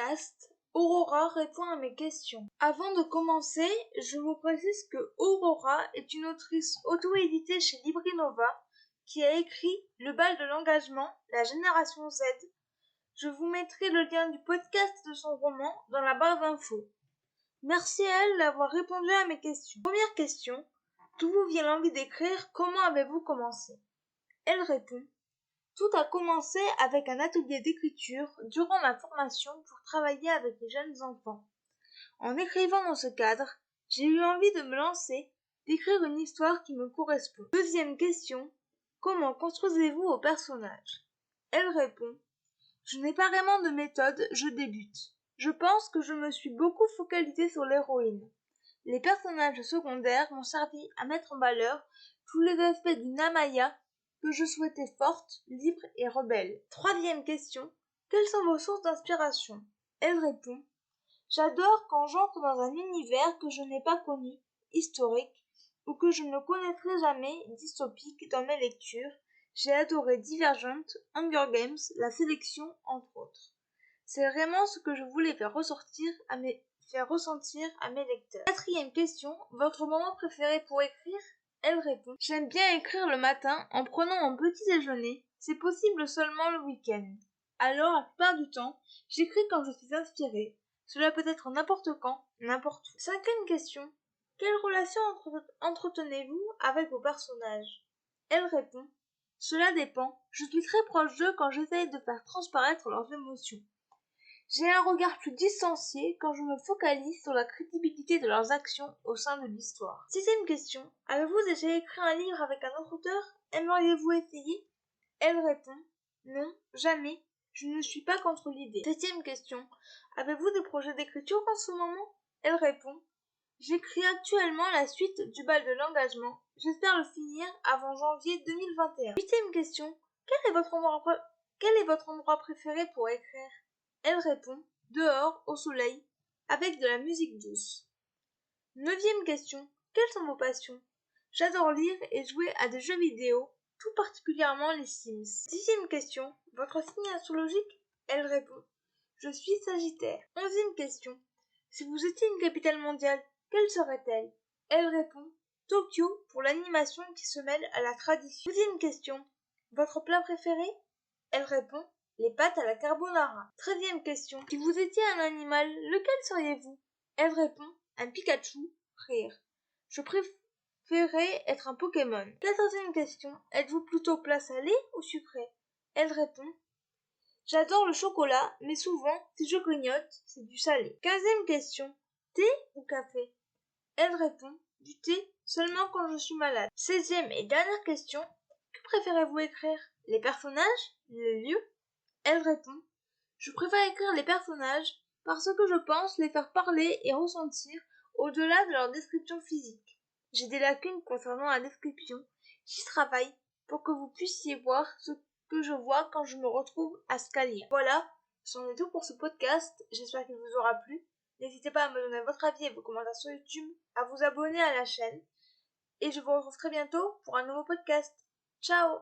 podcast, Aurora répond à mes questions. Avant de commencer, je vous précise que Aurora est une autrice auto-éditée chez Librinova qui a écrit Le bal de l'engagement, la génération Z. Je vous mettrai le lien du podcast de son roman dans la barre d'infos. Merci à elle d'avoir répondu à mes questions. Première question, d'où vous vient l'envie d'écrire? Comment avez-vous commencé? Elle répond: tout a commencé avec un atelier d'écriture durant ma formation pour travailler avec les jeunes enfants. En écrivant dans ce cadre, j'ai eu envie de me lancer, d'écrire une histoire qui me correspond. Deuxième question, comment construisez-vous vos personnages? Elle répond: je n'ai pas vraiment de méthode, je débute. Je pense que je me suis beaucoup focalisée sur l'héroïne. Les personnages secondaires m'ont servi à mettre en valeur tous les aspects d'une Amaya que je souhaitais forte, libre et rebelle. Troisième question, quelles sont vos sources d'inspiration? Elle répond: j'adore quand j'entre dans un univers que je n'ai pas connu, historique, ou que je ne connaîtrai jamais, dystopique dans mes lectures. J'ai adoré Divergent, Hunger Games, La Sélection, entre autres. C'est vraiment ce que je voulais faire ressentir à mes lecteurs. Quatrième question, votre moment préféré pour écrire? Elle répond: j'aime bien écrire le matin en prenant mon petit déjeuner. C'est possible seulement le week-end. Alors, la plupart du temps, j'écris quand je suis inspirée. Cela peut être n'importe quand, n'importe où. Cinquième question, quelle relation entretenez-vous avec vos personnages? Elle répond: cela dépend. Je suis très proche d'eux quand j'essaye de faire transparaître leurs émotions. J'ai un regard plus distancié quand je me focalise sur la crédibilité de leurs actions au sein de l'histoire. Sixième question, avez-vous déjà écrit un livre avec un autre auteur? Aimeriez-vous essayer? Elle répond: non, jamais. Je ne suis pas contre l'idée. Septième question, avez-vous des projets d'écriture en ce moment? Elle répond: j'écris actuellement la suite du bal de l'engagement. J'espère le finir avant janvier 2021. Huitième question, quel est votre endroit préféré pour écrire? Elle répond: dehors, au soleil, avec de la musique douce. Neuvième question, quelles sont vos passions? J'adore lire et jouer à des jeux vidéo, tout particulièrement les Sims. Dixième question, votre signe astrologique? Elle répond: je suis Sagittaire. Onzième question, si vous étiez une capitale mondiale, quelle serait-elle? Elle répond: Tokyo, pour l'animation qui se mêle à la tradition. Douzième question, votre plat préféré? Elle répond: les pâtes à la carbonara. Treizième question, si vous étiez un animal, lequel seriez-vous? Elle répond: un Pikachu. Rire. Je préférerais être un Pokémon. Quatorzième question, êtes-vous plutôt plat salé ou sucré? Elle répond: j'adore le chocolat, mais souvent, si je grignote, c'est du salé. Quinzième question, thé ou café? Elle répond: du thé, seulement quand je suis malade. Seizième et dernière question, que préférez-vous écrire? Les personnages? Les lieux? Elle répond: je préfère écrire les personnages parce que je pense les faire parler et ressentir au-delà de leur description physique. J'ai des lacunes concernant la description. J'y travaille pour que vous puissiez voir ce que je vois quand je me retrouve à ce qu'à lire. Voilà, c'en est tout pour ce podcast. J'espère qu'il vous aura plu. N'hésitez pas à me donner votre avis et vos commentaires sur YouTube, à vous abonner à la chaîne. Et je vous retrouve très bientôt pour un nouveau podcast. Ciao!